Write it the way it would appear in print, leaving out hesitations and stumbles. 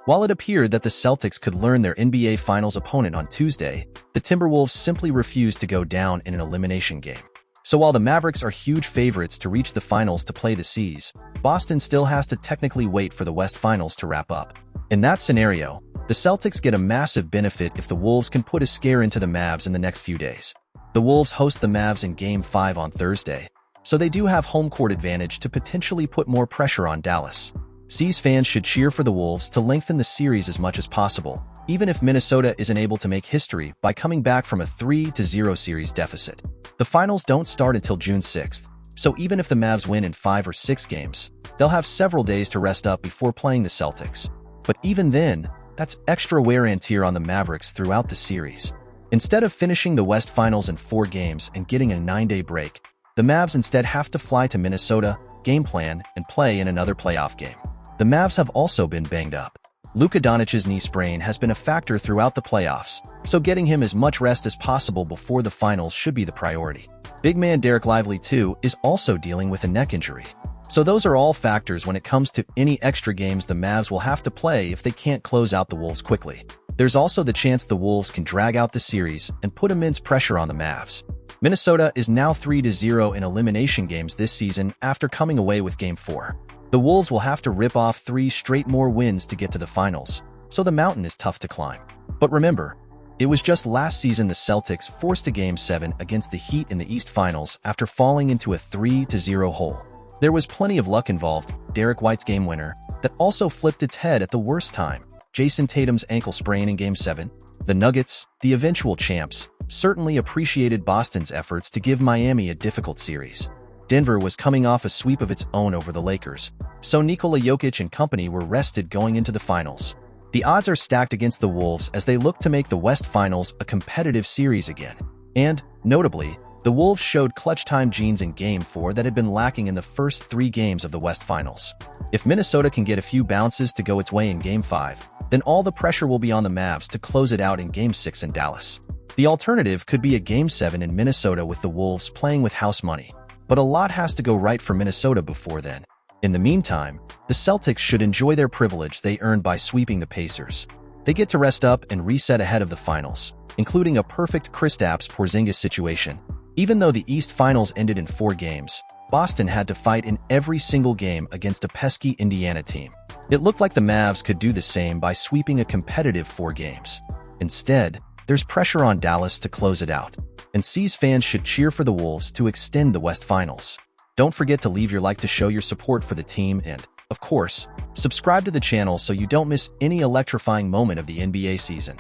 While it appeared that the Celtics could learn their NBA Finals opponent on Tuesday, the Timberwolves simply refused to go down in an elimination game. So while the Mavericks are huge favorites to reach the finals to play the C's, Boston still has to technically wait for the West Finals to wrap up. In that scenario, the Celtics get a massive benefit if the Wolves can put a scare into the Mavs in the next few days. The Wolves host the Mavs in Game 5 on Thursday, so they do have home court advantage to potentially put more pressure on Dallas. C's fans should cheer for the Wolves to lengthen the series as much as possible, even if Minnesota isn't able to make history by coming back from a 3-0 series deficit. The finals don't start until June 6th, so even if the Mavs win in 5 or 6 games, they'll have several days to rest up before playing the Celtics. But even then, that's extra wear and tear on the Mavericks throughout the series. Instead of finishing the West Finals in 4 games and getting a 9-day break, the Mavs instead have to fly to Minnesota, game plan, and play in another playoff game. The Mavs have also been banged up. Luka Doncic's knee sprain has been a factor throughout the playoffs, so getting him as much rest as possible before the finals should be the priority. Big man Derek Lively, too, is also dealing with a neck injury. So those are all factors when it comes to any extra games the Mavs will have to play if they can't close out the Wolves quickly. There's also the chance the Wolves can drag out the series and put immense pressure on the Mavs. Minnesota is now 3-0 in elimination games this season after coming away with Game 4. The Wolves will have to rip off 3 straight more wins to get to the finals, so the mountain is tough to climb. But remember, it was just last season the Celtics forced a Game 7 against the Heat in the East Finals after falling into a 3-0 hole. There was plenty of luck involved, Derek White's game winner, that also flipped its head at the worst time. Jason Tatum's ankle sprain in Game 7. The Nuggets, the eventual champs, certainly appreciated Boston's efforts to give Miami a difficult series. Denver was coming off a sweep of its own over the Lakers, so Nikola Jokic and company were rested going into the finals. The odds are stacked against the Wolves as they look to make the West Finals a competitive series again. And, notably, the Wolves showed clutch-time genes in Game 4 that had been lacking in the first 3 games of the West Finals. If Minnesota can get a few bounces to go its way in Game 5, then all the pressure will be on the Mavs to close it out in Game 6 in Dallas. The alternative could be a Game 7 in Minnesota with the Wolves playing with house money. But a lot has to go right for Minnesota before then. In the meantime, the Celtics should enjoy their privilege they earned by sweeping the Pacers. They get to rest up and reset ahead of the finals, including a perfect Kristaps-Porzingis situation. Even though the East Finals ended in 4 games, Boston had to fight in every single game against a pesky Indiana team. It looked like the Mavs could do the same by sweeping a competitive 4 games. Instead, there's pressure on Dallas to close it out, and C's fans should cheer for the Wolves to extend the West Finals. Don't forget to leave your like to show your support for the team and, of course, subscribe to the channel so you don't miss any electrifying moment of the NBA season.